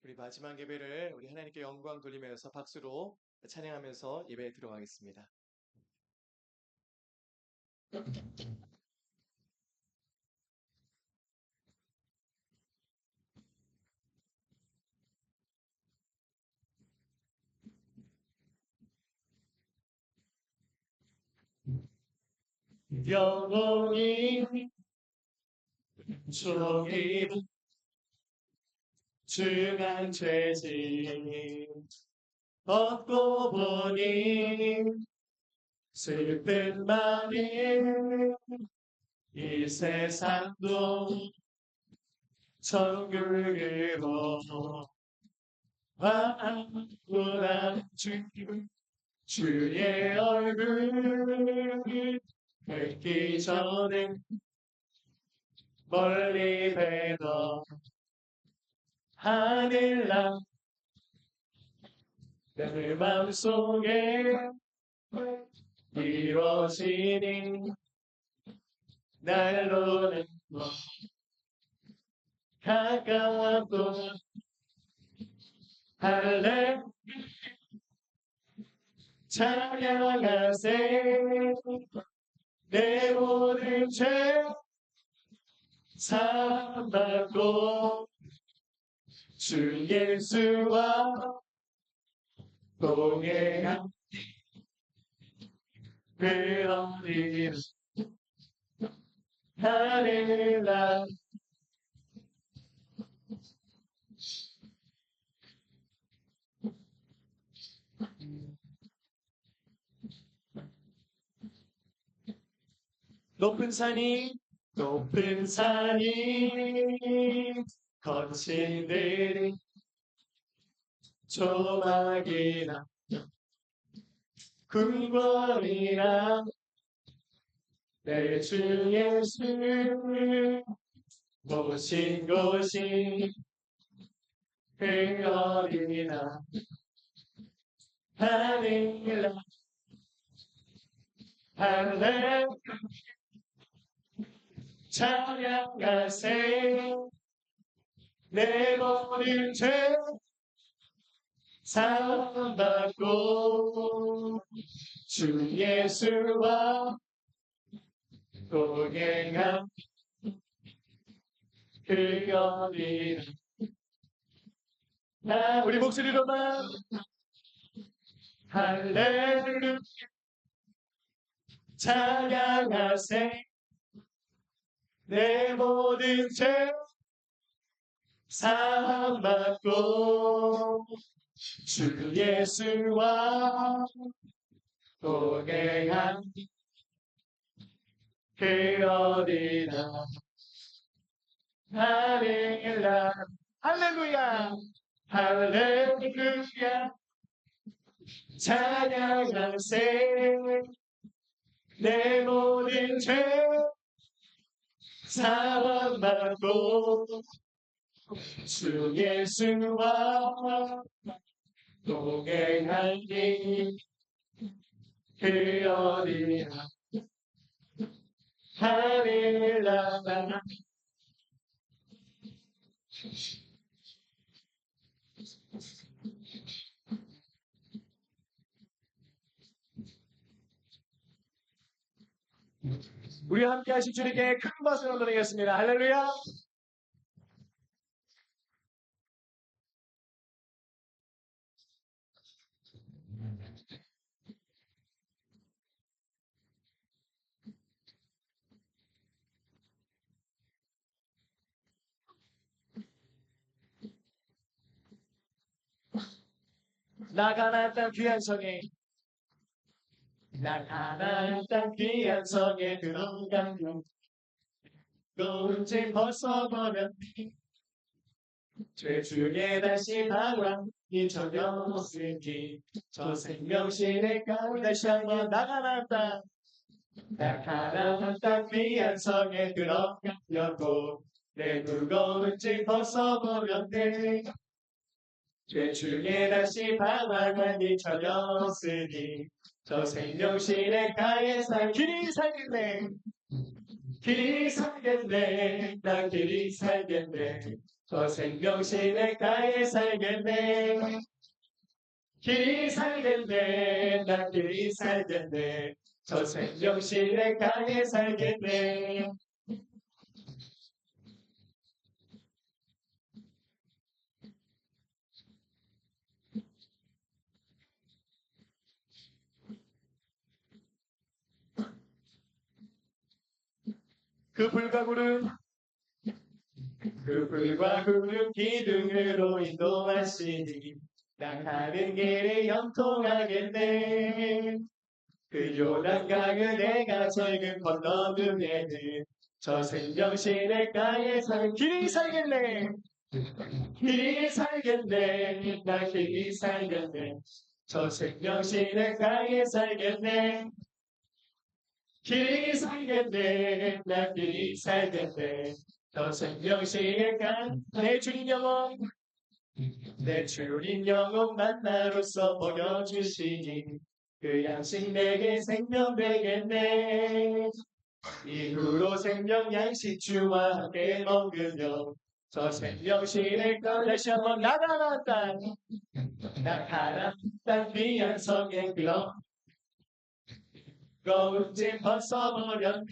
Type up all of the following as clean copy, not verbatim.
우리 마지막 예배를 우리 하나님께 영광 돌리면서 박수로 찬양하면서 예배에 들어가겠습니다. 영원히 종이 중한 죄짐 얻고 보니 슬픔만이 이 세상도 천국으로 아무나 주의 얼굴 뵙기 전에 멀리 뵈던 하늘나 내 마음속에 이루어지니 날로는 가깝고 할래 찬양하세 내 모든 죄 사함받고 주 예수와 동행한 그 어린 하늘나 높은 산이 거친 들이 조막이나 궁궐이나 내 주 예수 모신 곳이 그 어디나 하늘나 할래 찬양하세 내 모든 죄 사함받고 주 예수와 동행한 그 어디나 우리 목소리로만 할렐루야 찬양하세 내 모든 죄 사함받고 주 예수와 동행한 그 어디나 할렐루야 할렐루야 할렐루야 찬양하세 내 모든 죄 사함받고 주 예수와 동행하니 그 어디나 하늘나라 우리 함께 하실 주님께 큰 박수를 드리겠습니다. 할렐루야. 나가나 땅 귀한 성에 나가나 땅 귀한 성에 들어가면 고운짐 벗어버렸니 죄 중에 다시 방황 이 저녁 없으니 저 생명신의 가운데 다시 한번 나가나 땅 귀한 성에 들어가려고 내 무거운 짐 벗어버렸네 죄 중에 다시 방황한 이 저녁 없으니 저 생명신의 가에서 길이 살겠네 길이 살겠네 나 길이 살겠네 저 생명신의 가에 살겠네. 길이 살겠네. 나 길이 살겠네. 저 생명신의 가에 살겠네. 그 불과 구름 그 불과 구름 기둥으로 인도하시니 나 가는 길에 형통하겠네. 그 요단강을 내가 절금 건너면은 저 생명신의 가에 길이 살겠네. 길이 살겠네. 나 길이 살겠네. 저 생명신의 가에 살겠네. 길이 살겠네. 나 길이 살겠네. 저 생명신의 가내 주님 영혼 내 주님 영혼 만나로서 먹여주시니 그 양식 내게 생명 되겠네. 이후로 생명 양식 주와 함께 먹으며 저 생명신의 것 다시 한번 나가는 땅 귀한 성에 빌어 거울짐 벗어버려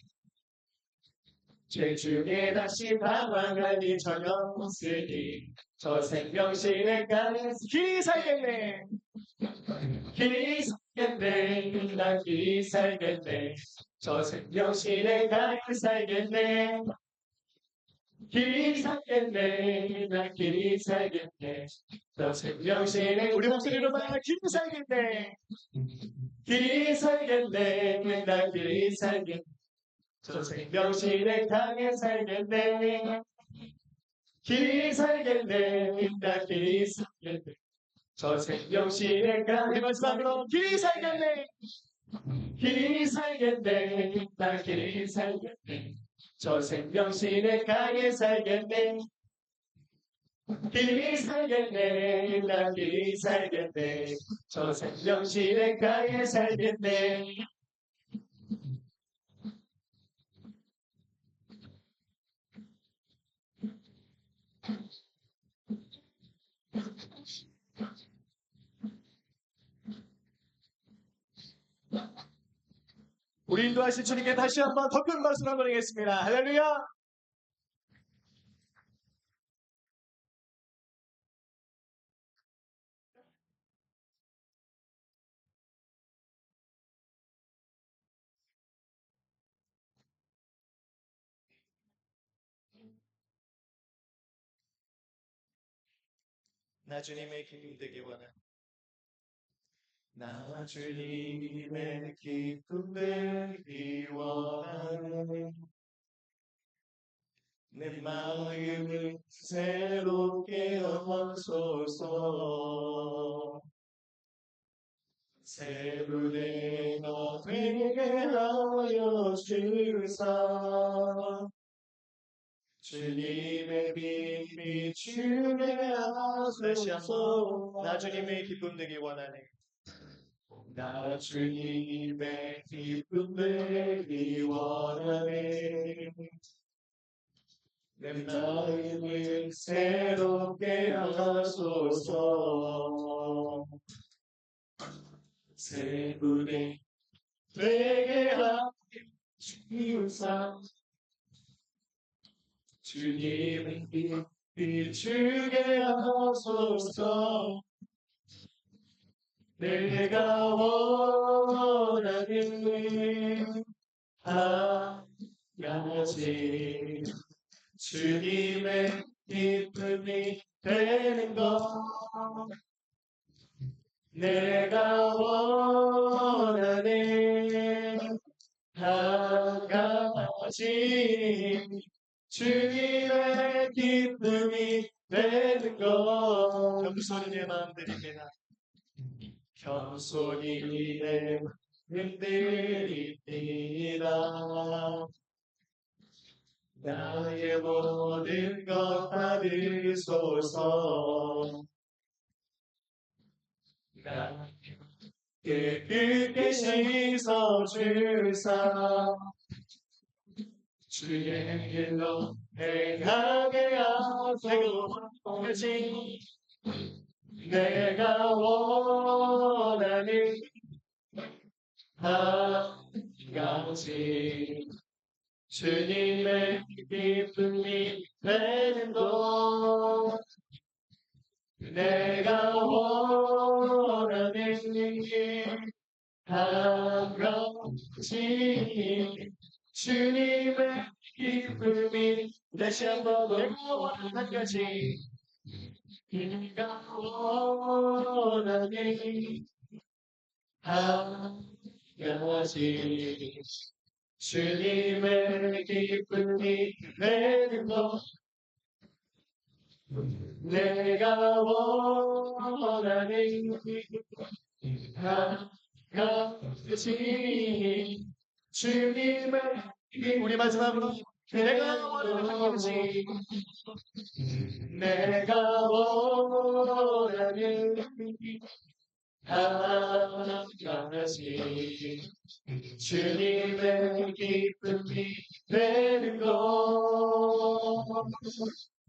죄 중에 다시 방황할 일 전혀 없으니 저 생명신의 가에서 길이 살겠네. 길이 살겠네. 나 길이 살겠네. 저 생명신의 가에 살겠네. 길이 살겠네. 나 길이 살겠네. 저 생명신의 우리 목소리로 말하 길이 살겠네. 길이 살겠네. 나 길이 살겠네. 저 생명신의 강에 살겠네. 길이 살겠네. 나 길이 살겠네. 저 생명신의 강에 마지막으로 길이 살겠네. 길이 살겠네. 나 길이 살겠네. 저 생명신의 강에 살겠네. 길이 살겠네. 나 길이 살겠네. 저 생명신의 강에 살겠네. 우리 인도하신 주님께 다시 한번 더 큰 박수 한번 드리겠습니다. 할렐루야. 나 주님의 기쁨 되기 원하네. 나 주님의 기쁨 되기 원하네. 내 마음을 새롭게 하소서. 새 부대가 되게 하여 주사. 주님의 빛 비추게 하소서. 나 주님의 기쁨 되기 원하네. 나 주님의 기쁨 되기 원하네. 내 마음을 새롭게 하소서. 새 부대 되게 하시사. 주님의 빛 비추게 하소서. 내가 원하는 한 가지 주님의 기쁨이 되는 것. 내가 원하는 한 가지 주님의 기쁨이 되는 것. 겸손히 내 마음 드립니다. 겸손히 내 마음 드립니다. 나의 모든 것 받으소서. 나에게 크게 씻어주사. 주의 길로 행하게 하소서. 내가 원하는 한 가지 주님의 기쁨이 되는 것. 내가 원하는 한 가지 주님의 기쁨이. 다시 한번 내가 원하는 한 가지. 내가 원하는 한 가지 주님의 기쁨이 되는 것. 내가 원하는 한 가지 주님의 우리 마지막으로 내가 원하는 한 가지. 내가 원하는 한 가지 주님의 기쁨이 되는 것.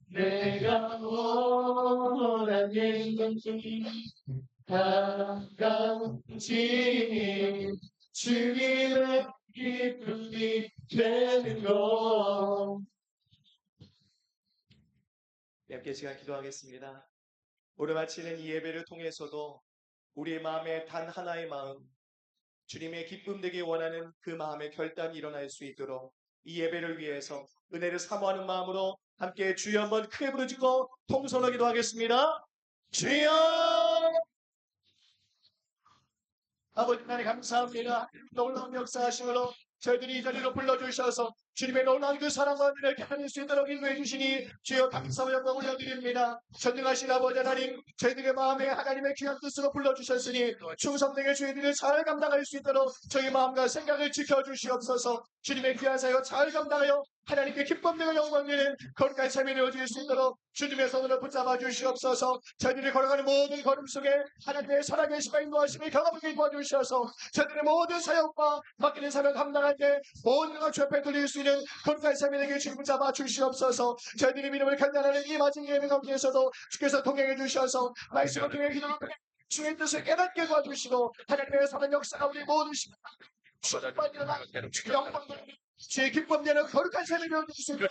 내가 원하는 한 가지 주님의 기쁨이 되는 것. 함께 시간 기도하겠습니다. 오늘 마치는 이 예배를 통해서도 우리의 마음에 단 하나의 마음, 주님의 기쁨 되기 원하는 그 마음의 결단이 일어날 수 있도록 이 예배를 위해서 은혜를 사모하는 마음으로 함께 주여 한번 크게 부르짖고 통성하기도 하겠습니다. 주여! 아버지 하나님 감사합니다. 놀라운 역사하심으로 저희들이 이 자리로 불러주셔서 주님의 놀라운 그 사랑과 은혜를 나눌 수 있도록 인도해 주시니 주여 감사와 영광 올려드립니다. 전능하신 아버지 하나님, 저희들의 마음에 하나님의 귀한 뜻으로 불러주셨으니 충성되게 저희들을 잘 감당할 수 있도록 저희 마음과 생각을 지켜주시옵소서. 주님의 귀한 사역 잘 감당하여 하나님께 기쁨 되고 영광 되는 거룩한 삶이 되어질 수 있도록 주님의 손으로 붙잡아 주시옵소서. 저희들이 걸어가는 모든 걸음 속에 하나님의 살아계시고 인도하심을 경험하게 도와주셔서 저희들의 모든 사역과 맡기는 사역 감당할 때 모든 것 주 앞에 돌릴 수 있는 거룩한 삶이 되게 주님 붙잡아 주시옵소서. 저희들이 믿음을 간단하는 이 마지막 예배 가운데서도 주께서 동행해 주셔서 말씀을 통해 기도를 통해 주의 뜻을 깨닫게 도와주시고 하나님의 사랑 역사가 우리 모든 시간 주님만 일어나 영광 주의 기쁨 되는 거룩한 삶이 되어주시고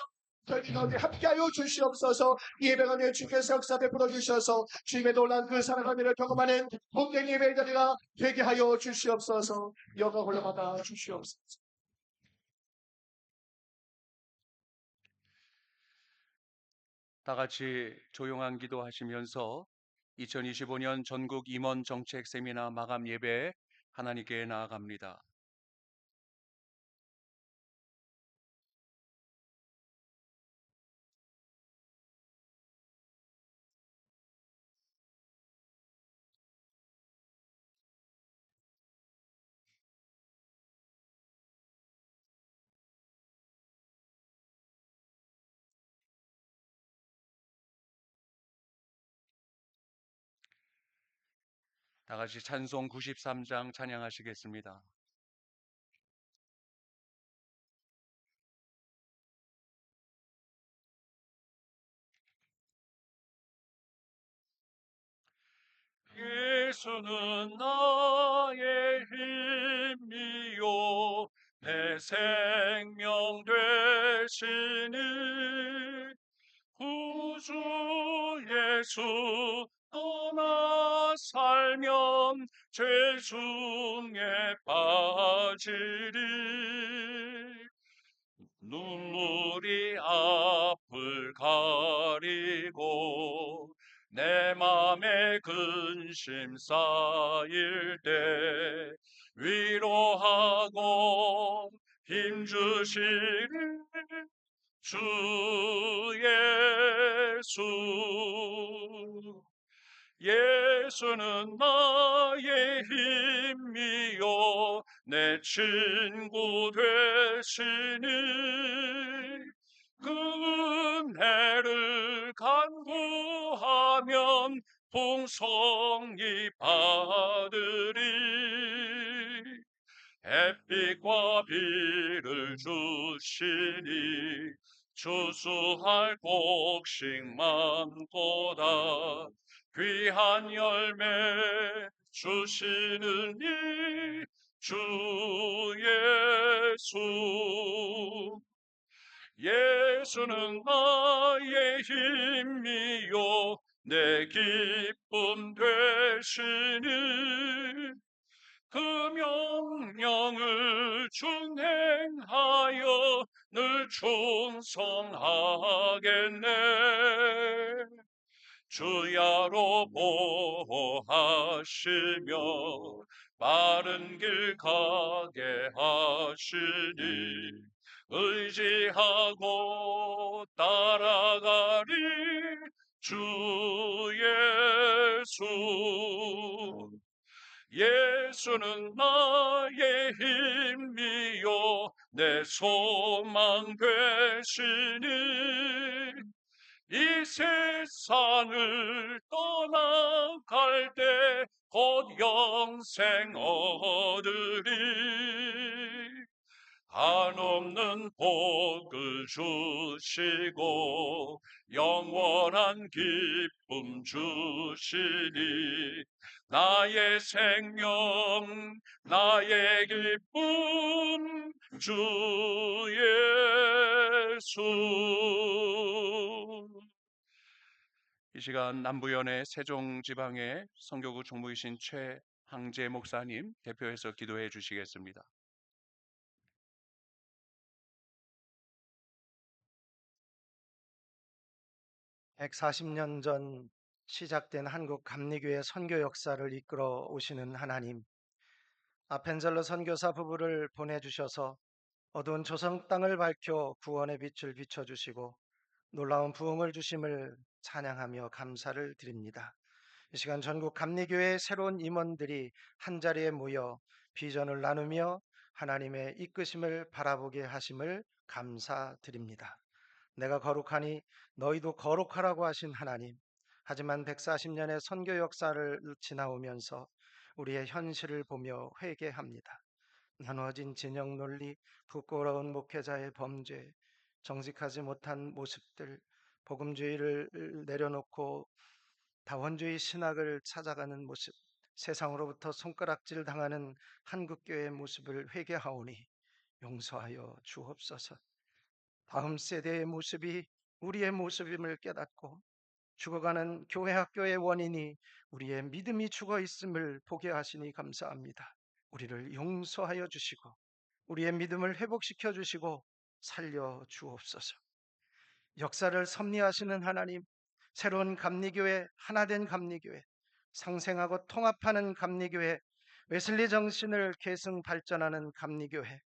저희 가운데 함께하여 주시옵소서. 이 예배 가운데 주께서 역사 베풀어 주셔서 주님의 놀란 그 사랑과 은혜를 경험하는 복된 예배의 자리가 되게 하여 주시옵소서. 영광 올라받아 주시옵소서. 다 같이 조용한 기도하시면서 2025년 전국 임원 정책 세미나 마감 예배에 하나님께 나아갑니다. 다 같이 찬송 93장 찬양하시겠습니다. 예수는 나의 힘이요 내 생명 되시니 구주 예수 떠나 살면 죄 중에 빠지리 눈물이 앞을 가리고 내 맘에 근심 쌓일 때 위로하고 힘주시는 주 예수 예수는 나의 힘이요 내 친구 되시니 그 은혜를 간구하면 풍성히 받으리 햇빛과 비를 주시니 주수할 곡식 많도다. 귀한 열매 주시는 이 주 예수. 예수는 나의 힘이요 내 기쁨 되시니 그 명령을 준행하여 늘 충성하겠네. 주야로 보호하시며 바른 길 가게 하시니 의지하고 따라가리 주 예수. 예수는 나의 힘이요 내 소망 되시니 이 세상을 떠나갈 때 곧 영생 얻으리. 한없는 복을 주시고 영원한 기쁨 주시니 나의 생명 나의 기쁨 주 예수. 이 시간 남부연의 세종지방의 선교구 총무이신 최항재 목사님 대표해서 기도해 주시겠습니다. 140년 전 시작된 한국 감리교회 선교 역사를 이끌어 오시는 하나님, 아펜젤러 선교사 부부를 보내주셔서 어두운 조선 땅을 밝혀 구원의 빛을 비춰주시고 놀라운 부흥을 주심을 찬양하며 감사를 드립니다. 이 시간 전국 감리교회 새로운 임원들이 한자리에 모여 비전을 나누며 하나님의 이끄심을 바라보게 하심을 감사드립니다. 내가 거룩하니 너희도 거룩하라고 하신 하나님, 하지만 140년의 선교 역사를 지나오면서 우리의 현실을 보며 회개합니다. 나누어진 진영 논리, 부끄러운 목회자의 범죄, 정직하지 못한 모습들, 복음주의를 내려놓고 다원주의 신학을 찾아가는 모습, 세상으로부터 손가락질 당하는 한국교회의 모습을 회개하오니 용서하여 주옵소서. 다음 세대의 모습이 우리의 모습임을 깨닫고 죽어가는 교회 학교의 원인이 우리의 믿음이 죽어 있음을 보게 하시니 감사합니다. 우리를 용서하여 주시고 우리의 믿음을 회복시켜 주시고 살려 주옵소서. 역사를 섭리하시는 하나님, 새로운 감리교회, 하나된 감리교회, 상생하고 통합하는 감리교회, 웨슬리 정신을 계승 발전하는 감리교회,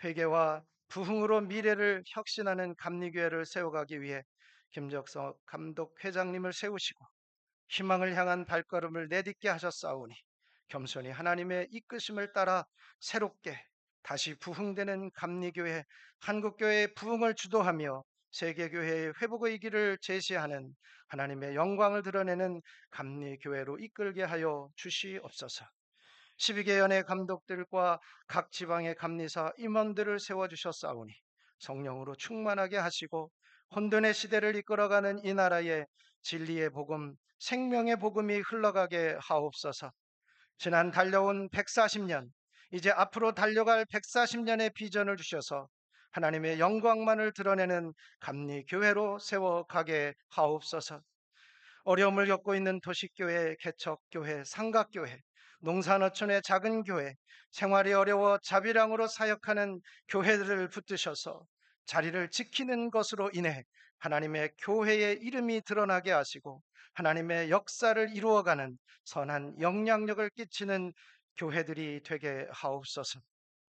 회개와 부흥으로 미래를 혁신하는 감리교회를 세워가기 위해 김적석 감독 회장님을 세우시고 희망을 향한 발걸음을 내딛게 하셨사오니 겸손히 하나님의 이끄심을 따라 새롭게 다시 부흥되는 감리교회, 한국교회의 부흥을 주도하며 세계교회의 회복의 길을 제시하는 하나님의 영광을 드러내는 감리교회로 이끌게 하여 주시옵소서. 12개 연의 감독들과 각 지방의 감리사 임원들을 세워주셨사오니 성령으로 충만하게 하시고 혼돈의 시대를 이끌어가는 이 나라에 진리의 복음, 생명의 복음이 흘러가게 하옵소서. 지난 달려온 140년, 이제 앞으로 달려갈 140년의 비전을 주셔서 하나님의 영광만을 드러내는 감리교회로 세워가게 하옵소서. 어려움을 겪고 있는 도시교회, 개척교회, 상각교회, 농산어촌의 작은 교회, 생활이 어려워 자비량으로 사역하는 교회들을 붙드셔서 자리를 지키는 것으로 인해 하나님의 교회의 이름이 드러나게 하시고 하나님의 역사를 이루어가는 선한 영향력을 끼치는 교회들이 되게 하옵소서.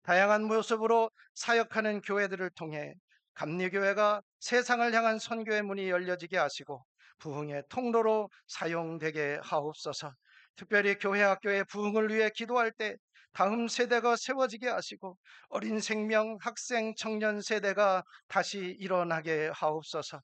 다양한 모습으로 사역하는 교회들을 통해 감리교회가 세상을 향한 선교의 문이 열려지게 하시고 부흥의 통로로 사용되게 하옵소서. 특별히 교회 학교의 부흥을 위해 기도할 때 다음 세대가 세워지게 하시고 어린 생명, 학생, 청년 세대가 다시 일어나게 하옵소서.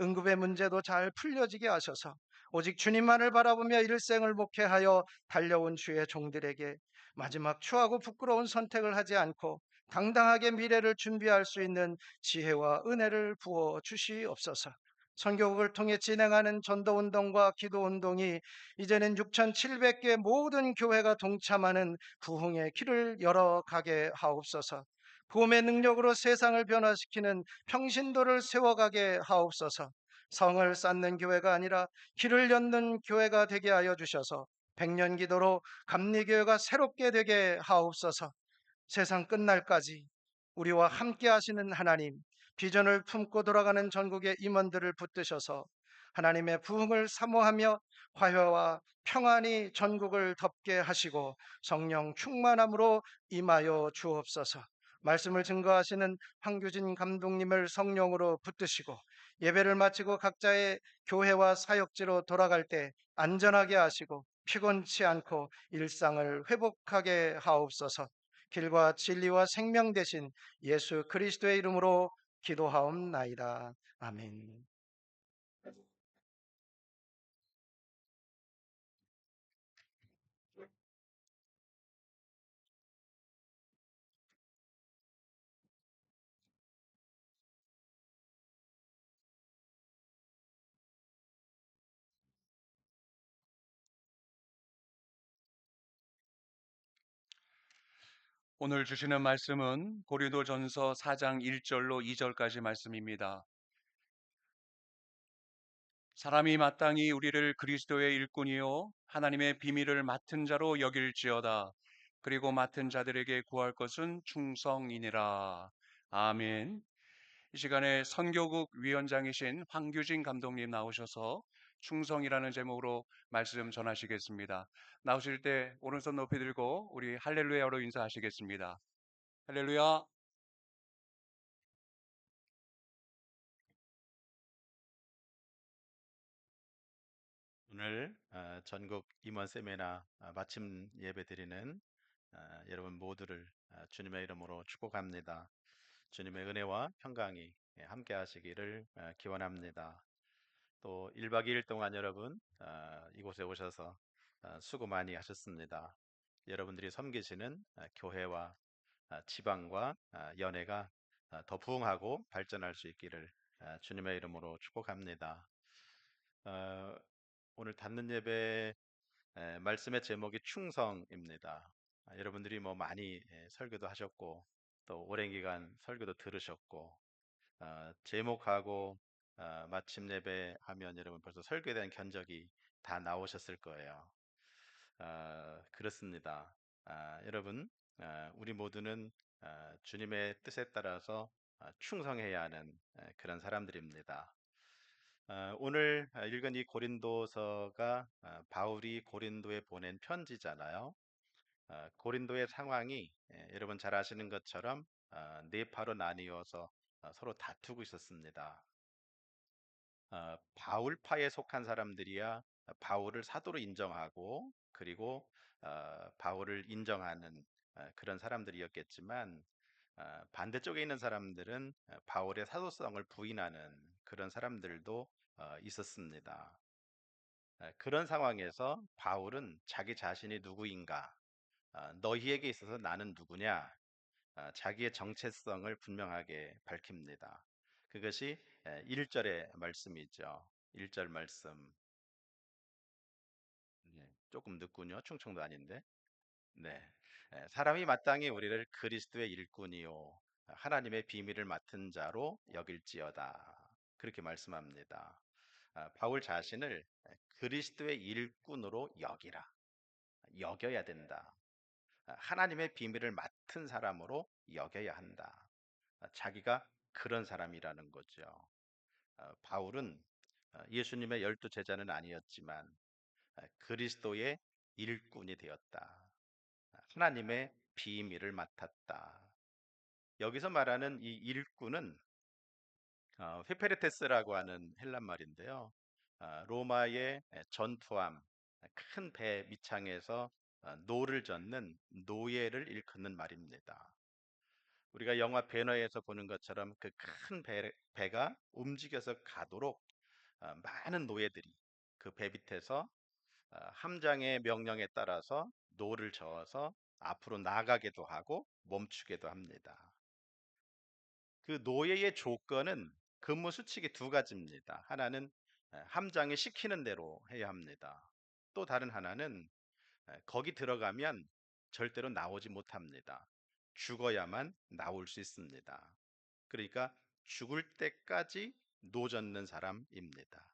응급의 문제도 잘 풀려지게 하셔서 오직 주님만을 바라보며 일생을 목회하여 달려온 주의 종들에게 마지막 추하고 부끄러운 선택을 하지 않고 당당하게 미래를 준비할 수 있는 지혜와 은혜를 부어 주시옵소서. 선교국을 통해 진행하는 전도운동과 기도운동이 이제는 6,700개 모든 교회가 동참하는 부흥의 길을 열어가게 하옵소서. 복음의 능력으로 세상을 변화시키는 평신도를 세워가게 하옵소서. 성을 쌓는 교회가 아니라 길을 연 교회가 되게 하여 주셔서 백년 기도로 감리교회가 새롭게 되게 하옵소서. 세상 끝날까지 우리와 함께 하시는 하나님, 비전을 품고 돌아가는 전국의 임원들을 붙드셔서 하나님의 부흥을 사모하며 화해와 평안이 전국을 덮게 하시고 성령 충만함으로 임하여 주옵소서. 말씀을 증거하시는 황규진 감독님을 성령으로 붙드시고 예배를 마치고 각자의 교회와 사역지로 돌아갈 때 안전하게 하시고 피곤치 않고 일상을 회복하게 하옵소서. 길과 진리와 생명 되신 예수 그리스도의 이름으로 기도하옵나이다. 아멘. 오늘 주시는 말씀은 고린도전서 4장 1절로 2절까지 말씀입니다. 사람이 마땅히 우리를 그리스도의 일꾼이요 하나님의 비밀을 맡은 자로 여길지어다. 그리고 맡은 자들에게 구할 것은 충성이니라. 아멘. 이 시간에 선교국 위원장이신 황규진 감독님 나오셔서 충성이라는 제목으로 말씀 전하시겠습니다. 나오실 때 오른손 높이 들고 우리 할렐루야로 인사하시겠습니다. 할렐루야. 오늘 전국 임원 세미나 마침 예배 드리는 여러분 모두를 주님의 이름으로 축복합니다. 주님의 은혜와 평강이 함께 하시기를 기원합니다. 또 1박 2일 동안 여러분 이곳에 오셔서 수고 많이 하셨습니다. 여러분들이 섬기시는 교회와 지방과 연회가 더 부흥하고 발전할 수 있기를 주님의 이름으로 축복합니다. 어, 오늘 닫는 예배 말씀의 제목이 충성입니다. 여러분들이 뭐 많이 설교도 하셨고 또 오랜 기간 설교도 들으셨고 제목하고 마침 예배 하면 여러분 벌써 설교에 대한 견적이 다 나오셨을 거예요. 그렇습니다. 여러분 우리 모두는 주님의 뜻에 따라서 충성해야 하는 그런 사람들입니다. 오늘 읽은 이 고린도서가 바울이 고린도에 보낸 편지잖아요. 고린도의 상황이 여러분 잘 아시는 것처럼 네 파로 나뉘어서 서로 다투고 있었습니다. 바울파에 속한 사람들이야 바울을 사도로 인정하고 그리고 바울을 인정하는 그런 사람들이었겠지만 반대쪽에 있는 사람들은 바울의 사도성을 부인하는 그런 사람들도 있었습니다. 그런 상황에서 바울은 자기 자신이 누구인가, 너희에게 있어서 나는 누구냐, 자기의 정체성을 분명하게 밝힙니다. 그것이 1절의 말씀이죠. 1절 말씀. 네, 조금 늦군요. 충청도 아닌데. 네. 사람이 마땅히 우리를 그리스도의 일꾼이요 하나님의 비밀을 맡은 자로 여길지어다. 그렇게 말씀합니다. 바울 자신을 그리스도의 일꾼으로 여겨야 된다. 하나님의 비밀을 맡은 사람으로 여겨야 한다. 자기가 그런 사람이라는 거죠. 바울은 예수님의 12제자는 아니었지만 그리스도의 일꾼이 되었다. 하나님의 비밀을 맡았다. 여기서 말하는 이 일꾼은 페페르테스라고 하는 헬란 말인데요. 로마의 전투함, 큰 배 밑창에서 노를 젓는 노예를 일컫는 말입니다. 우리가 영화 배너에서 보는 것처럼 그 큰 배가 움직여서 가도록 많은 노예들이 그 배 밑에서 함장의 명령에 따라서 노를 저어서 앞으로 나가게도 하고 멈추게도 합니다. 그 노예의 조건은 근무 수칙이 두 가지입니다. 하나는 함장이 시키는 대로 해야 합니다. 또 다른 하나는 거기 들어가면 절대로 나오지 못합니다. 죽어야만 나올 수 있습니다. 그러니까 죽을 때까지 노젓는 사람입니다.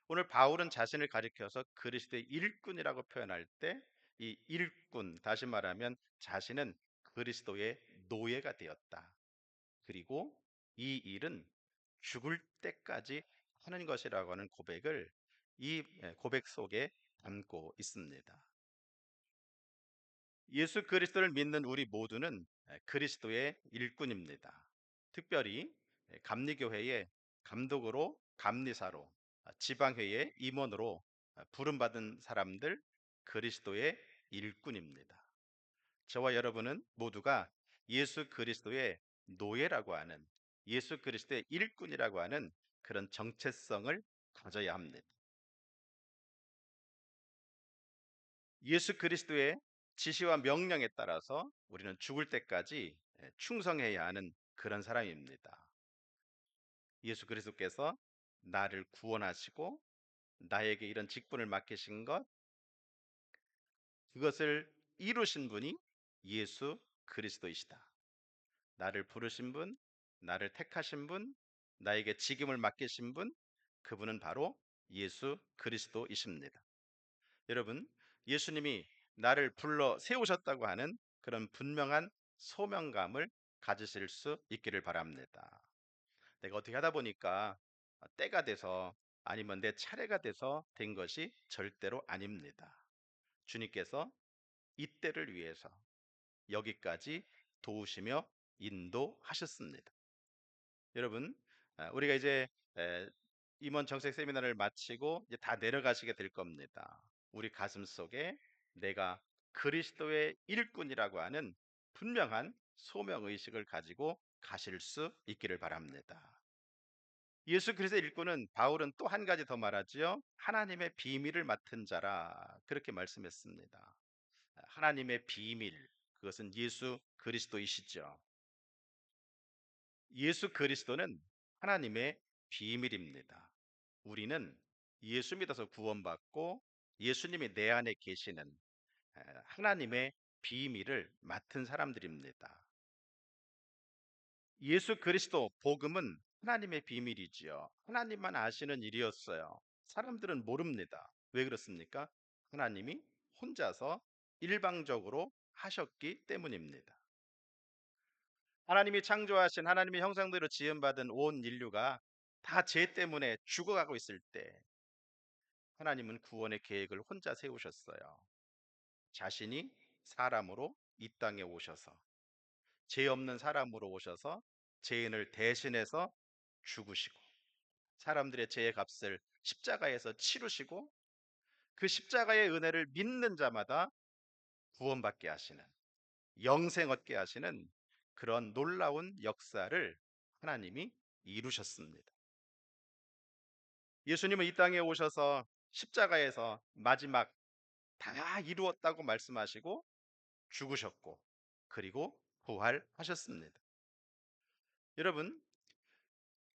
오늘 바울은 자신을 가리켜서 그리스도의 일꾼이라고 표현할 때 이 일꾼, 다시 말하면 자신은 그리스도의 노예가 되었다. 그리고 이 일은 죽을 때까지 하는 것이라고 하는 고백을 이 고백 속에 담고 있습니다. 예수 그리스도를 믿는 우리 모두는 그리스도의 일꾼입니다. 특별히 감리교회의 감독으로, 감리사로, 지방회의 임원으로 부름받은 사람들, 그리스도의 일꾼입니다. 저와 여러분은 모두가 예수 그리스도의 노예라고 하는, 예수 그리스도의 일꾼이라고 하는 그런 정체성을 가져야 합니다. 예수 그리스도의 지시와 명령에 따라서 우리는 죽을 때까지 충성해야 하는 그런 사람입니다. 예수 그리스도께서 나를 구원하시고 나에게 이런 직분을 맡기신 것, 그것을 이루신 분이 예수 그리스도이시다. 나를 부르신 분, 나를 택하신 분, 나에게 직임을 맡기신 분, 그분은 바로 예수 그리스도이십니다. 여러분, 예수님이 나를 불러 세우셨다고 하는 그런 분명한 소명감을 가지실 수 있기를 바랍니다. 내가 어떻게 하다 보니까 때가 돼서 아니면 내 차례가 돼서 된 것이 절대로 아닙니다. 주님께서 이 때를 위해서 여기까지 도우시며 인도하셨습니다. 여러분, 우리가 이제 에, 임원 정책 세미나를 마치고 이제 다 내려가시게 될 겁니다. 우리 가슴 속에 내가 그리스도의 일꾼이라고 하는 분명한 소명 의식을 가지고 가실 수 있기를 바랍니다. 예수 그리스도의 일꾼은 바울은 또 한 가지 더 말하지요. 하나님의 비밀을 맡은 자라 그렇게 말씀했습니다. 하나님의 비밀, 그것은 예수 그리스도이시죠. 예수 그리스도는 하나님의 비밀입니다. 우리는 예수 믿어서 구원받고 예수님이 내 안에 계시는 하나님의 비밀을 맡은 사람들입니다. 예수 그리스도 복음은 하나님의 비밀이지요. 하나님만 아시는 일이었어요. 사람들은 모릅니다. 왜 그렇습니까? 하나님이 혼자서 일방적으로 하셨기 때문입니다. 하나님이 창조하신 하나님의 형상대로 지음받은 온 인류가 다 죄 때문에 죽어가고 있을 때 하나님은 구원의 계획을 혼자 세우셨어요. 자신이 사람으로 이 땅에 오셔서 죄 없는 사람으로 오셔서 죄인을 대신해서 죽으시고 사람들의 죄의 값을 십자가에서 치르시고 그 십자가의 은혜를 믿는 자마다 구원받게 하시는 영생 얻게 하시는 그런 놀라운 역사를 하나님이 이루셨습니다. 예수님은 이 땅에 오셔서 십자가에서 마지막 다 이루었다고 말씀하시고 죽으셨고 그리고 부활하셨습니다. 여러분,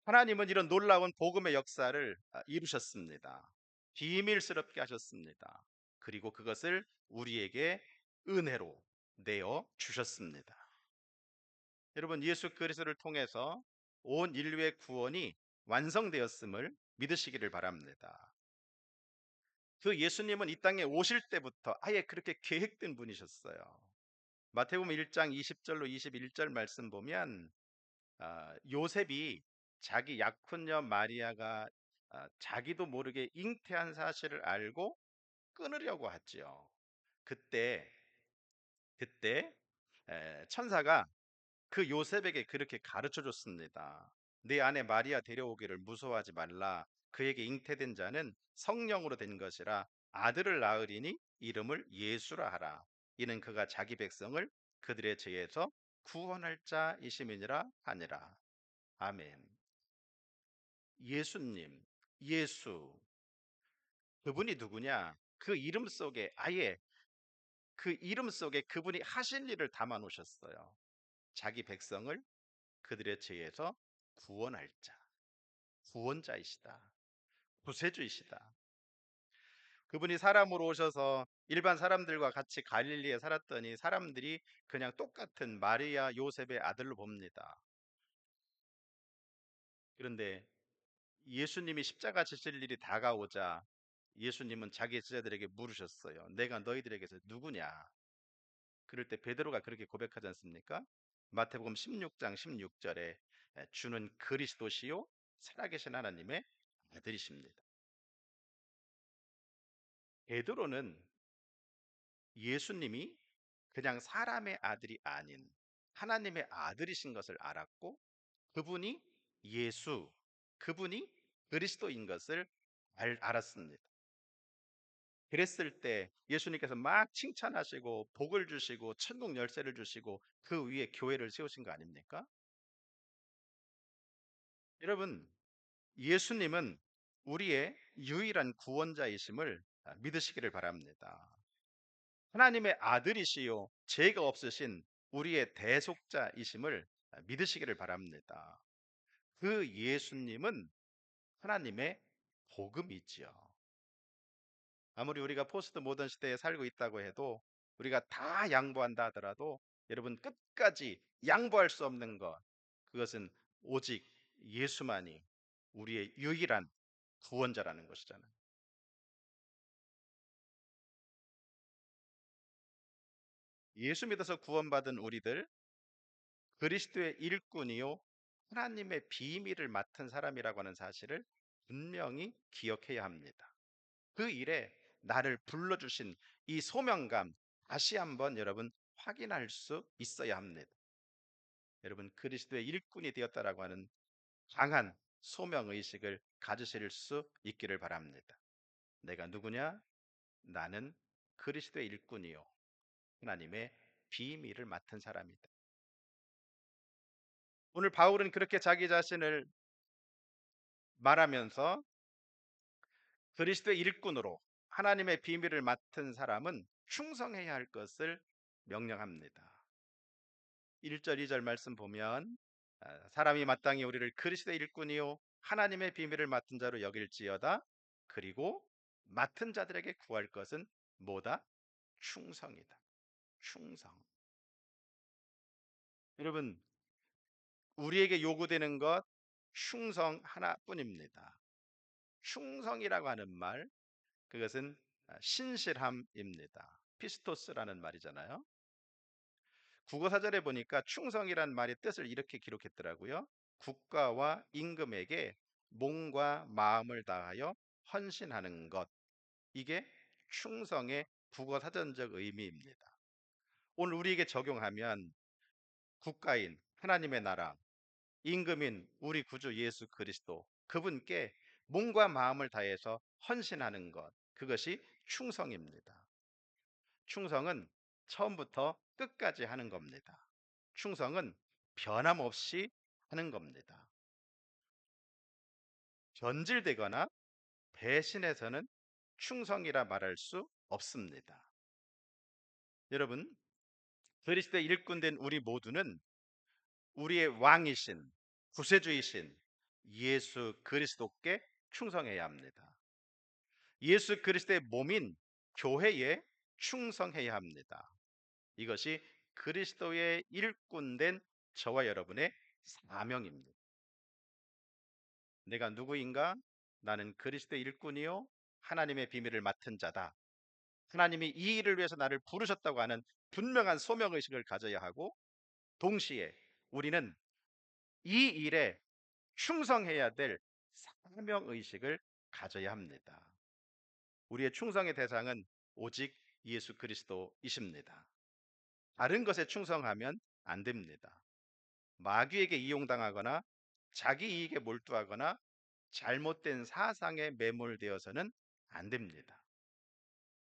하나님은 이런 놀라운 복음의 역사를 이루셨습니다. 비밀스럽게 하셨습니다. 그리고 그것을 우리에게 은혜로 내어 주셨습니다. 여러분, 예수 그리스도를 통해서 온 인류의 구원이 완성되었음을 믿으시기를 바랍니다. 그 예수님은 이 땅에 오실 때부터 아예 그렇게 계획된 분이셨어요. 마태복음 1장 20절로 21절 말씀 보면 요셉이 자기 약혼녀 마리아가 자기도 모르게 잉태한 사실을 알고 끊으려고 하지요. 그때 천사가 그 요셉에게 그렇게 가르쳐 줬습니다. 내 아내 마리아 데려오기를 무서워하지 말라. 그에게 잉태된 자는 성령으로 된 것이라 아들을 낳으리니 이름을 예수라 하라. 이는 그가 자기 백성을 그들의 죄에서 구원할 자이심이니라 하니라. 아멘. 예수님, 예수, 그분이 누구냐? 그 이름 속에 아예 그 이름 속에 그분이 하신 일을 담아 놓으셨어요. 자기 백성을 그들의 죄에서 구원할 자, 구원자이시다. 구세주이시다. 그분이 사람으로 오셔서 일반 사람들과 같이 갈릴리에 살았더니 사람들이 그냥 똑같은 마리아 요셉의 아들로 봅니다. 그런데 예수님이 십자가 지실 일이 다가오자 예수님은 자기 제자들에게 물으셨어요. 내가 너희들에게서 누구냐? 그럴 때 베드로가 그렇게 고백하지 않습니까? 마태복음 16장 16절에 주는 그리스도시요 살아계신 하나님의 아들이십니다. 베드로는 예수님이 그냥 사람의 아들이 아닌 하나님의 아들이신 것을 알았고 그분이 예수, 그분이 그리스도인 것을 알았습니다. 그랬을 때 예수님께서 막 칭찬하시고 복을 주시고 천국 열쇠를 주시고 그 위에 교회를 세우신 거 아닙니까? 여러분, 예수님은 우리의 유일한 구원자이심을 믿으시기를 바랍니다. 하나님의 아들이시요 죄가 없으신 우리의 대속자이심을 믿으시기를 바랍니다. 그 예수님은 하나님의 복음이지요. 아무리 우리가 포스트 모던 시대에 살고 있다고 해도 우리가 다 양보한다 하더라도 여러분 끝까지 양보할 수 없는 것 그것은 오직 예수만이 우리의 유일한 구원자라는 것이잖아요. 예수 믿어서 구원받은 우리들 그리스도의 일꾼이요 하나님의 비밀을 맡은 사람이라고 하는 사실을 분명히 기억해야 합니다. 그 일에 나를 불러주신 이 소명감 다시 한번 여러분 확인할 수 있어야 합니다. 여러분 그리스도의 일꾼이 되었다라고 하는 강한 소명의식을 가지실 수 있기를 바랍니다. 내가 누구냐? 나는 그리스도의 일꾼이요 하나님의 비밀을 맡은 사람이다. 오늘 바울은 그렇게 자기 자신을 말하면서 그리스도의 일꾼으로 하나님의 비밀을 맡은 사람은 충성해야 할 것을 명령합니다. 1절, 2절 말씀 보면 사람이 마땅히 우리를 그리스도의 일꾼이요 하나님의 비밀을 맡은 자로 여길지어다. 그리고 맡은 자들에게 구할 것은 뭐다? 충성이다. 충성. 여러분, 우리에게 요구되는 것 충성 하나뿐입니다. 충성이라고 하는 말, 그것은 신실함입니다. 피스토스라는 말이잖아요. 국어사전에 보니까 충성이란 말의 뜻을 이렇게 기록했더라고요. 국가와 임금에게 몸과 마음을 다하여 헌신하는 것. 이게 충성의 국어사전적 의미입니다. 오늘 우리에게 적용하면 국가인 하나님의 나라, 임금인 우리 구주 예수 그리스도, 그분께 몸과 마음을 다해서 헌신하는 것. 그것이 충성입니다. 충성은 처음부터 끝까지 하는 겁니다. 충성은 변함없이 하는 겁니다. 변질되거나 배신해서는 충성이라 말할 수 없습니다. 여러분, 그리스도의 일꾼된 우리 모두는 우리의 왕이신 구세주이신 예수 그리스도께 충성해야 합니다. 예수 그리스도의 몸인 교회에 충성해야 합니다. 이것이 그리스도의 일꾼된 저와 여러분의 사명입니다. 내가 누구인가? 나는 그리스도의 일꾼이요 하나님의 비밀을 맡은 자다. 하나님이 이 일을 위해서 나를 부르셨다고 하는 분명한 소명의식을 가져야 하고 동시에 우리는 이 일에 충성해야 될 사명의식을 가져야 합니다. 우리의 충성의 대상은 오직 예수 그리스도이십니다. 다른 것에 충성하면 안 됩니다. 마귀에게 이용당하거나 자기 이익에 몰두하거나 잘못된 사상에 매몰되어서는 안 됩니다.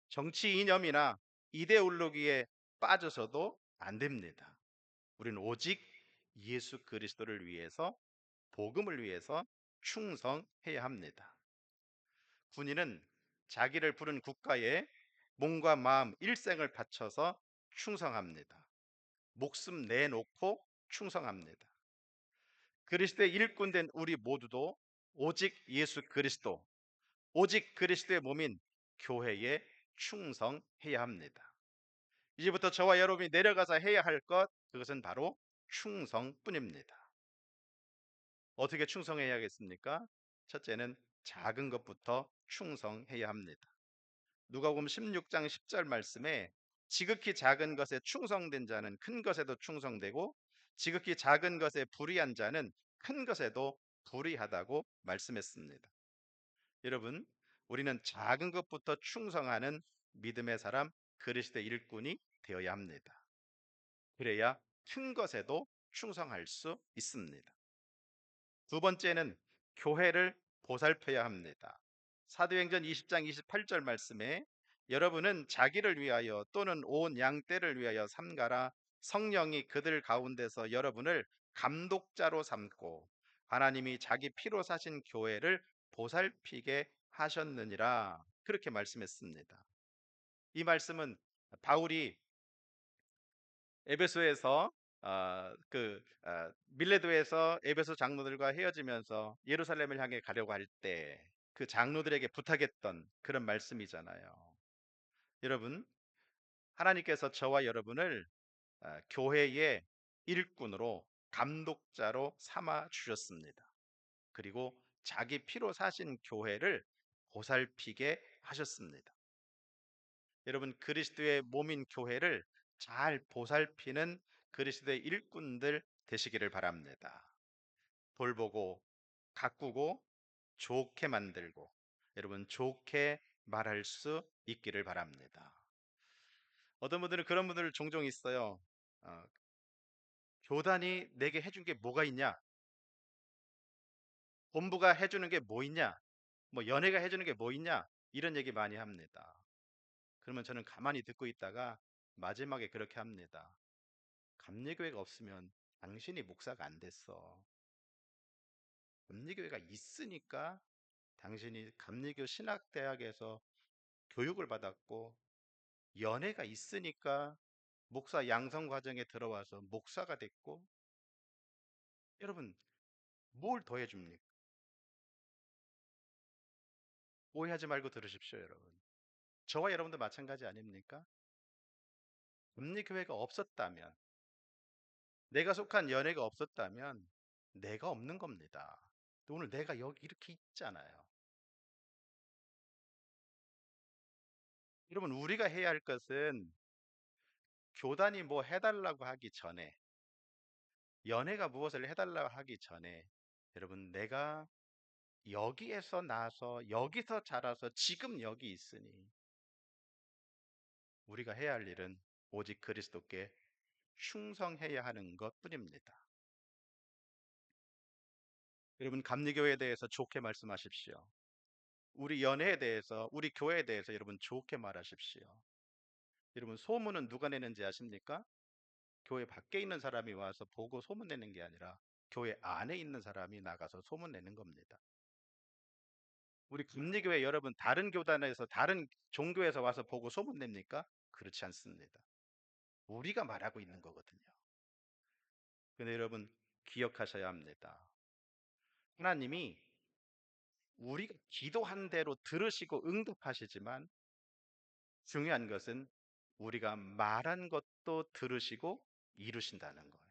정치 이념이나 이데올로기에 빠져서도 안 됩니다. 우리는 오직 예수 그리스도를 위해서 복음을 위해서 충성해야 합니다. 군인은 자기를 부른 국가에 몸과 마음, 일생을 바쳐서 충성합니다. 목숨 내놓고 충성합니다. 그리스도의 일꾼된 우리 모두도 오직 예수 그리스도, 오직 그리스도의 몸인 교회에 충성해야 합니다. 이제부터 저와 여러분이 내려가서 해야 할 것, 그것은 바로 충성뿐입니다. 어떻게 충성해야겠습니까? 첫째는 작은 것부터 충성해야 합니다. 누가복음 16장 10절 말씀에 지극히 작은 것에 충성된 자는 큰 것에도 충성되고 지극히 작은 것에 불의한 자는 큰 것에도 불의하다고 말씀했습니다. 여러분, 우리는 작은 것부터 충성하는 믿음의 사람, 그리스도의 일꾼이 되어야 합니다. 그래야 큰 것에도 충성할 수 있습니다. 두 번째는 교회를 보살펴야 합니다. 사도행전 20장 28절 말씀에 여러분은 자기를 위하여 또는 온 양떼를 위하여 삼가라. 성령이 그들 가운데서 여러분을 감독자로 삼고 하나님이 자기 피로 사신 교회를 보살피게 하셨느니라. 그렇게 말씀했습니다. 이 말씀은 바울이 에베소에서 밀레도에서 에베소 장로들과 헤어지면서 예루살렘을 향해 가려고 할 때 그 장로들에게 부탁했던 그런 말씀이잖아요. 여러분, 하나님께서 저와 여러분을 교회의 일꾼으로 감독자로 삼아 주셨습니다. 그리고 자기 피로 사신 교회를 보살피게 하셨습니다. 여러분, 그리스도의 몸인 교회를 잘 보살피는 그리스도의 일꾼들 되시기를 바랍니다. 돌보고 가꾸고 좋게 만들고 여러분 좋게 말할 수 있기를 바랍니다. 어떤 분들은 그런 분들 종종 있어요. 어, 교단이 내게 해준 게 뭐가 있냐? 본부가 해주는 게 뭐 있냐? 뭐 연회가 해주는 게 뭐 있냐? 이런 얘기 많이 합니다. 그러면 저는 가만히 듣고 있다가 마지막에 그렇게 합니다. 감리교회가 없으면 당신이 목사가 안 됐어. 감리교회가 있으니까 당신이 감리교 신학대학에서 교육을 받았고 연회가 있으니까 목사 양성 과정에 들어와서 목사가 됐고 여러분 뭘 더해 줍니까? 오해하지 말고 들으십시오, 여러분. 저와 여러분도 마찬가지 아닙니까? 감리교회가 없었다면 내가 속한 연회가 없었다면 내가 없는 겁니다. 오늘 내가 여기 이렇게 있잖아요. 여러분 우리가 해야 할 것은 교단이 뭐 해달라고 하기 전에 연회가 무엇을 해달라고 하기 전에 여러분 내가 여기에서 나서 여기서 자라서 지금 여기 있으니 우리가 해야 할 일은 오직 그리스도께 충성해야 하는 것뿐입니다. 여러분 감리교회에 대해서 좋게 말씀하십시오. 우리 연회에 대해서 우리 교회에 대해서 여러분 좋게 말하십시오. 여러분 소문은 누가 내는지 아십니까? 교회 밖에 있는 사람이 와서 보고 소문내는 게 아니라 교회 안에 있는 사람이 나가서 소문내는 겁니다. 우리 감리교회 여러분 다른 교단에서 다른 종교에서 와서 보고 소문냅니까? 그렇지 않습니다. 우리가 말하고 있는 거거든요. 근데 여러분 기억하셔야 합니다. 하나님이 우리가 기도한 대로 들으시고 응답하시지만 중요한 것은 우리가 말한 것도 들으시고 이루신다는 거예요.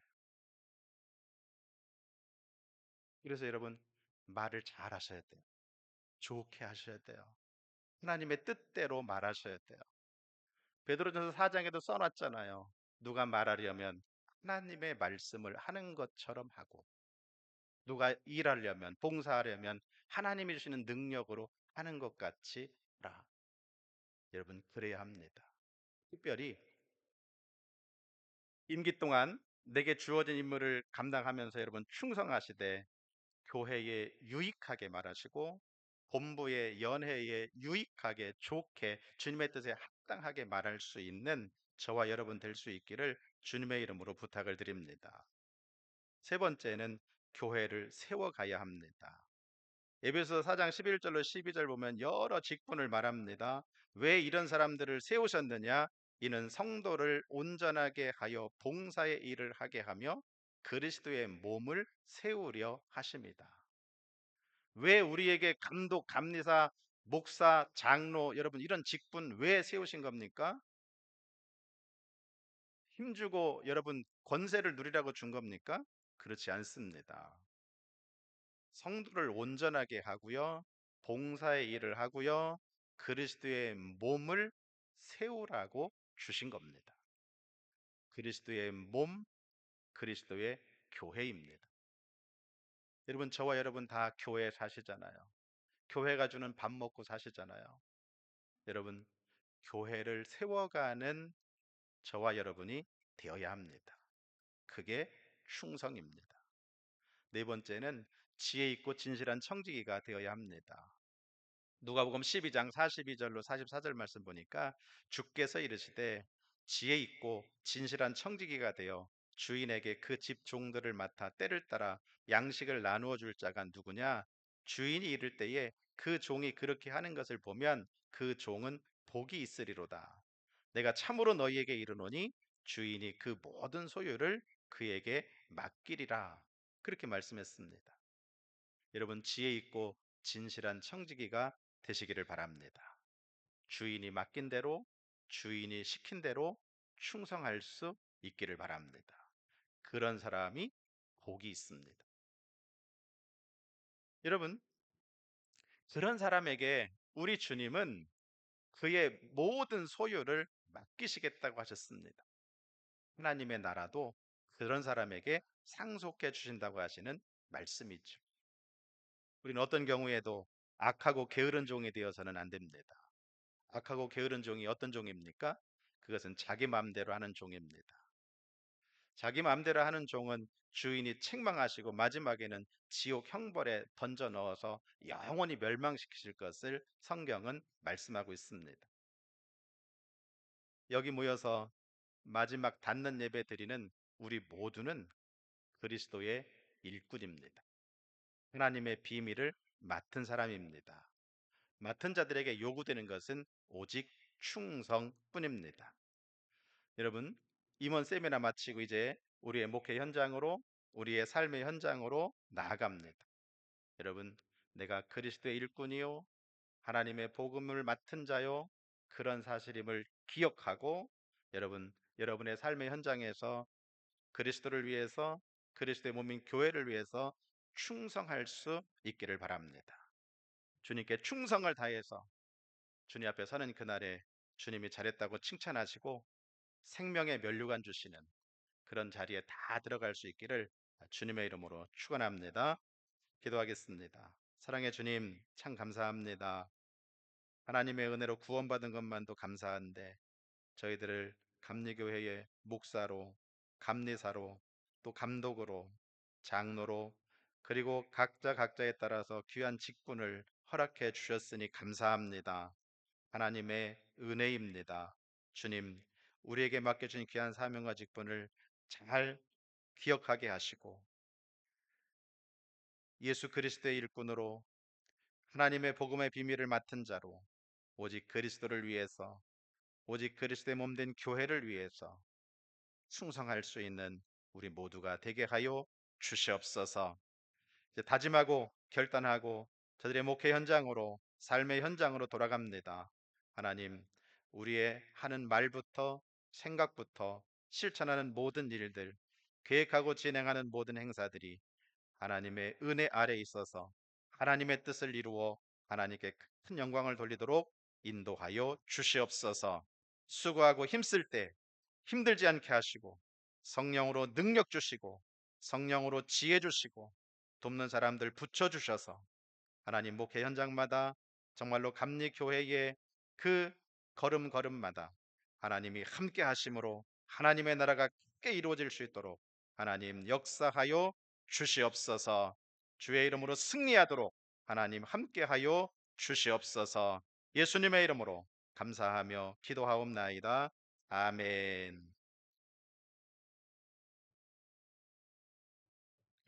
그래서 여러분 말을 잘 하셔야 돼요. 좋게 하셔야 돼요. 하나님의 뜻대로 말하셔야 돼요. 베드로전서 4장에도 써놨잖아요. 누가 말하려면 하나님의 말씀을 하는 것처럼 하고 누가 일하려면 봉사하려면 하나님이 주시는 능력으로 하는 것 같이 라. 여러분 그래야 합니다. 특별히 임기 동안 내게 주어진 임무를 감당하면서 여러분 충성하시되 교회에 유익하게 말하시고 본부의 연회에 유익하게 좋게 주님의 뜻에 합당하게 말할 수 있는 저와 여러분 될 수 있기를 주님의 이름으로 부탁을 드립니다. 세 번째는 교회를 세워가야 합니다. 에베소 4장 11절로 12절 보면 여러 직분을 말합니다. 왜 이런 사람들을 세우셨느냐? 이는 성도를 온전하게 하여 봉사의 일을 하게 하며 그리스도의 몸을 세우려 하십니다. 왜 우리에게 감독, 감리사, 목사, 장로, 여러분 이런 직분 왜 세우신 겁니까? 힘주고 여러분 권세를 누리라고 준 겁니까? 그렇지 않습니다. 성도를 온전하게 하고요, 봉사의 일을 하고요, 그리스도의 몸을 세우라고 주신 겁니다. 그리스도의 몸, 그리스도의 교회입니다. 여러분, 저와 여러분 다 교회 사시잖아요. 교회가 주는 밥 먹고 사시잖아요. 여러분, 교회를 세워가는 저와 여러분이 되어야 합니다. 그게 충성입니다. 네 번째는 지혜 있고 진실한 청지기가 되어야 합니다. 누가복음 12장 42절로 44절 말씀 보니까 주께서 이르시되 지혜 있고 진실한 청지기가 되어 주인에게 그 집 종들을 맡아 때를 따라 양식을 나누어 줄 자가 누구냐? 주인이 이를 때에 그 종이 그렇게 하는 것을 보면 그 종은 복이 있으리로다. 내가 참으로 너희에게 이르노니 주인이 그 모든 소유를 그에게 맡기리라. 그렇게 말씀했습니다. 여러분, 지혜 있고 진실한 청지기가 되시기를 바랍니다. 주인이 맡긴 대로, 주인이 시킨 대로 충성할 수 있기를 바랍니다. 그런 사람이 복이 있습니다. 여러분, 그런 사람에게 우리 주님은 그의 모든 소유를 맡기시겠다고 하셨습니다. 하나님의 나라도 그런 사람에게 상속해 주신다고 하시는 말씀이죠. 우리는 어떤 경우에도 악하고 게으른 종이 되어서는 안 됩니다. 악하고 게으른 종이 어떤 종입니까? 그것은 자기 마음대로 하는 종입니다. 자기 마음대로 하는 종은 주인이 책망하시고 마지막에는 지옥 형벌에 던져 넣어서 영원히 멸망시키실 것을 성경은 말씀하고 있습니다. 여기 모여서 마지막 닿는 예배 드리는 우리 모두는 그리스도의 일꾼입니다. 하나님의 비밀을 맡은 사람입니다. 맡은 자들에게 요구되는 것은 오직 충성뿐입니다. 여러분, 임원 세미나 마치고 이제 우리의 목회 현장으로, 우리의 삶의 현장으로 나아갑니다. 여러분, 내가 그리스도의 일꾼이요 하나님의 복음을 맡은 자요, 그런 사실임을 기억하고 여러분의 삶의 현장에서 그리스도를 위해서, 그리스도의 몸인 교회를 위해서 충성할 수 있기를 바랍니다. 주님께 충성을 다해서 주님 앞에 서는 그날에 주님이 잘했다고 칭찬하시고 생명의 면류관 주시는 그런 자리에 다 들어갈 수 있기를 주님의 이름으로 축원합니다. 기도하겠습니다. 사랑의 주님, 참 감사합니다. 하나님의 은혜로 구원받은 것만도 감사한데 저희들을 감리교회의 목사로, 감리사로, 또 감독으로, 장로로, 그리고 각자에 따라서 귀한 직분을 허락해 주셨으니 감사합니다. 하나님의 은혜입니다. 주님, 우리에게 맡겨진 귀한 사명과 직분을 잘 기억하게 하시고 예수 그리스도의 일꾼으로 하나님의 복음의 비밀을 맡은 자로 오직 그리스도를 위해서, 오직 그리스도의 몸된 교회를 위해서 충성할 수 있는 우리 모두가 되게 하여 주시옵소서. 이제 다짐하고 결단하고 저들의 목회 현장으로, 삶의 현장으로 돌아갑니다. 하나님, 우리의 하는 말부터 생각부터 실천하는 모든 일들, 계획하고 진행하는 모든 행사들이 하나님의 은혜 아래 있어서 하나님의 뜻을 이루어 하나님께 큰 영광을 돌리도록 인도하여 주시옵소서. 수고하고 힘쓸 때 힘들지 않게 하시고 성령으로 능력 주시고 성령으로 지혜 주시고 돕는 사람들 붙여 주셔서 하나님 목회 현장마다 정말로 감리교회의 그 걸음걸음마다 하나님이 함께 하심으로 하나님의 나라가 크게 이루어질 수 있도록 하나님 역사하여 주시옵소서. 주의 이름으로 승리하도록 하나님 함께하여 주시옵소서. 예수님의 이름으로 감사하며 기도하옵나이다. 아멘.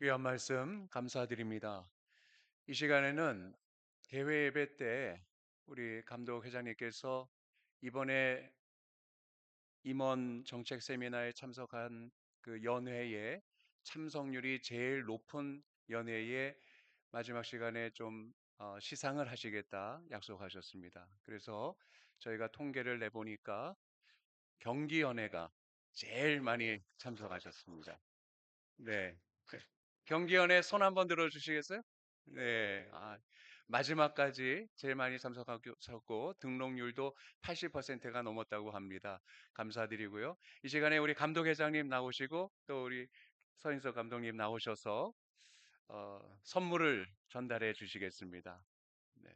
귀한 말씀 감사드립니다. 이 시간에는 대회 예배 때 우리 감독 회장님께서 이번에 임원 정책 세미나에 참석한 그 연회에 참석률이 제일 높은 연회에 마지막 시간에 좀 시상을 하시겠다 약속하셨습니다. 그래서 저희가 통계를 내보니까 경기연회가 제일 많이 참석하셨습니다. 네. 경기연회 손 한번 들어주시겠어요? 네. 마지막까지 제일 많이 참석하셨고 등록률도 80%가 넘었다고 합니다. 감사드리고요. 이 시간에 우리 감독회장님 나오시고 또 우리 서인석 감독님 나오셔서 선물을 전달해 주시겠습니다. 네.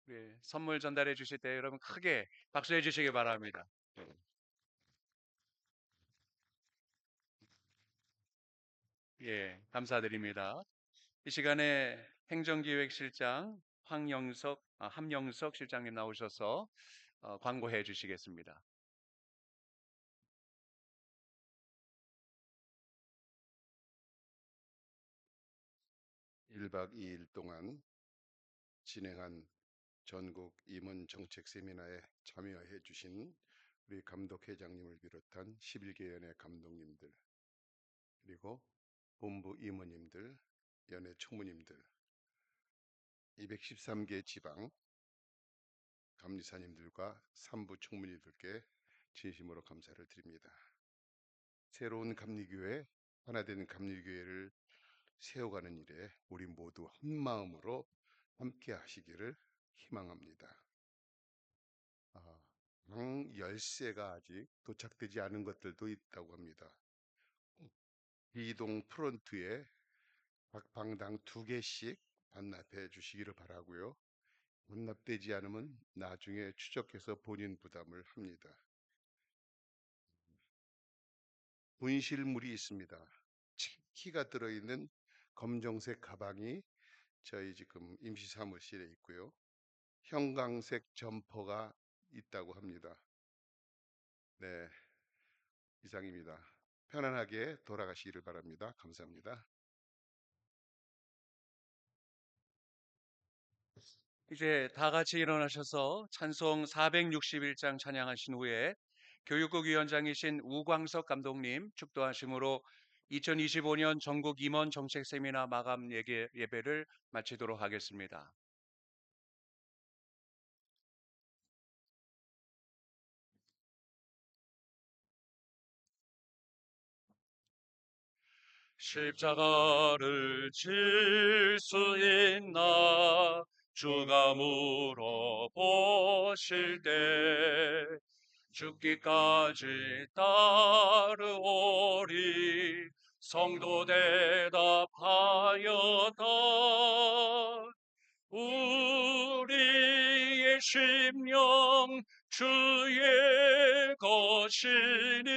우리 선물 전달해 주실 때 여러분 크게 박수해 주시기 바랍니다. 네. 예, 감사드립니다. 이 시간에 행정기획실장 함영석 실장님 나오셔서 광고해 주시겠습니다. 1박 2일 동안 진행한 전국 임원 정책 세미나에 참여해 주신 우리 감독회장님을 비롯한 11개 연회 감독님들, 그리고 본부 임원님들, 연회 총무님들, 213개 지방 감리사님들과 산부 총무님들께 진심으로 감사를 드립니다. 새로운 감리교회, 하나된 감리교회를 세워가는 일에 우리 모두 한 마음으로 함께 하시기를 희망합니다. 방 열쇠가 아직 도착되지 않은 것들도 있다고 합니다. 이동 프론트에 각 방당 2개씩 반납해 주시기를 바라고요. 반납되지 않으면 나중에 추적해서 본인 부담을 합니다. 분실물이 있습니다. 키가 들어있는 검정색 가방이 저희 지금 임시사무실에 있고요. 형광색 점퍼가 있다고 합니다. 네, 이상입니다. 편안하게 돌아가시기를 바랍니다. 감사합니다. 이제 다 같이 일어나셔서 찬송 461장 찬양하신 후에 교육국 위원장이신 우광석 감독님 축도하심으로 2025년 전국 임원 정책 세미나 마감 예배를 마치도록 하겠습니다. 십자가를 질 수 있나 주가 물어보실 때 죽기까지 따르오리 성도 대답하였다. 우리의 심령 주의 것이니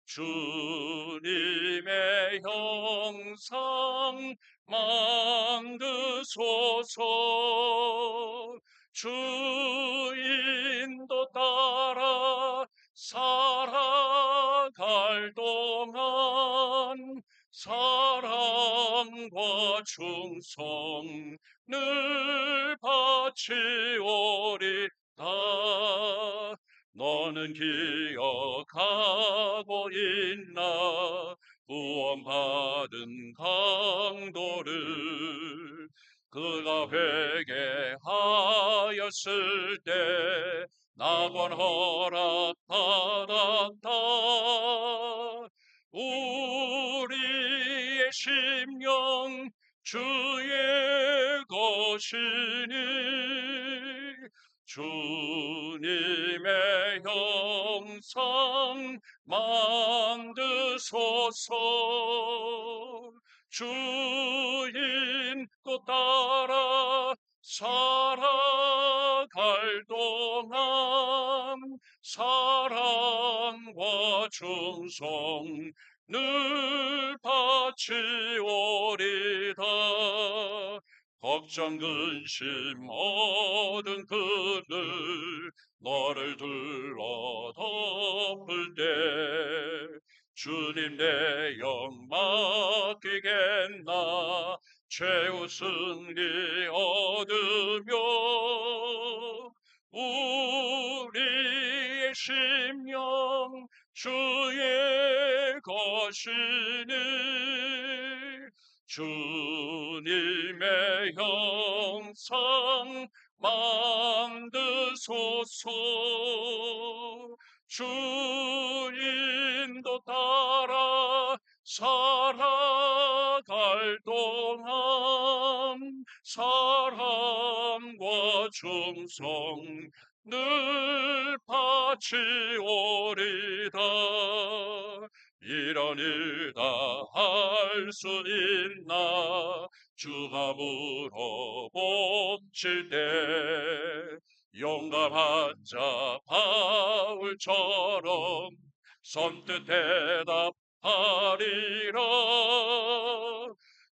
주님의 형상 만드소서. 주 인도 따라 살아갈 동안 사랑과 충성 늘 바치오리다. 너는 기억하고 있나 구원받은 강도를 그가 회개하였을 때 낙원 허락받았다. 우리의 심령 주의 것이니 주님의 형상 만드소서. 주인 또 따라 살아갈 동안 사랑과 충성 늘 바치오리다. 걱정 근심 모든 그늘 너를 둘러 덮을 때 주님 내 영 맡기겠나 최후 승리 얻으며 우리의 심령 주의 것이니 주님의 형상 만드소서 주 인도 따라 살아갈 동안 사랑과 충성 늘 바치오리다 이런 일 다 할 수 있나 주가 물어보실 때 용감한 자 바울처럼 선뜻 대답하리라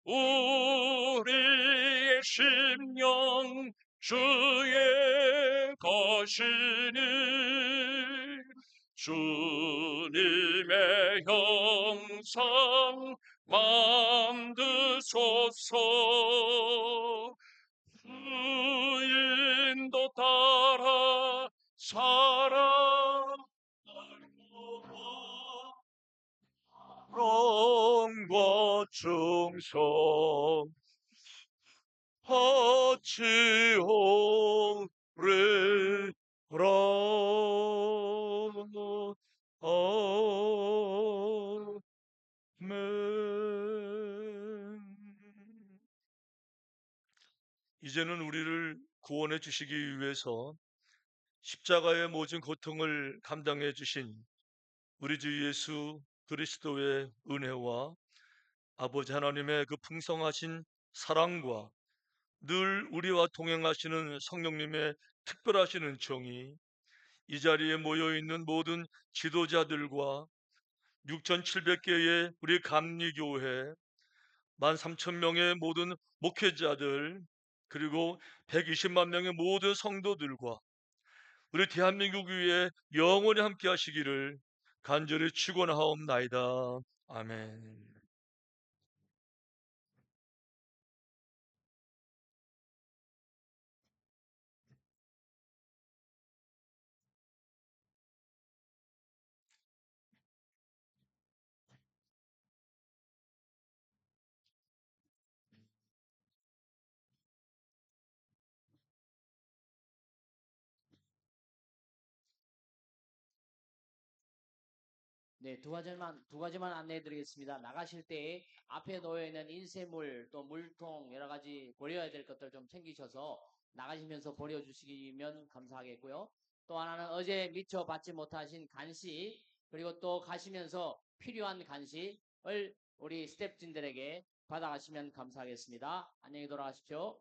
우리의 심령 주의 것이니 주님의 형상 만드소서 주 인도 따라 사랑과 충성 바치오리라 아멘. 이제는 우리를 구원해 주시기 위해서 십자가의 모든 고통을 감당해 주신 우리 주 예수 그리스도의 은혜와 아버지 하나님의 그 풍성하신 사랑과 늘 우리와 동행하시는 성령님의 특별하신 은총이 이 자리에 모여 있는 모든 지도자들과 6,700개의 우리 감리교회 13,000명의 모든 목회자들 그리고 120만 명의 모든 성도들과 우리 대한민국 위에 영원히 함께 하시기를 간절히 축원하옵나이다. 아멘. 네, 두 가지만 안내해 드리겠습니다. 나가실 때 앞에 놓여 있는 인쇄물, 또 물통, 여러 가지 버려야 될 것들 좀 챙기셔서 나가시면서 버려주시면 감사하겠고요. 또 하나는 어제 미처 받지 못하신 간식, 그리고 또 가시면서 필요한 간식을 우리 스태프진들에게 받아가시면 감사하겠습니다. 안녕히 돌아가십시오.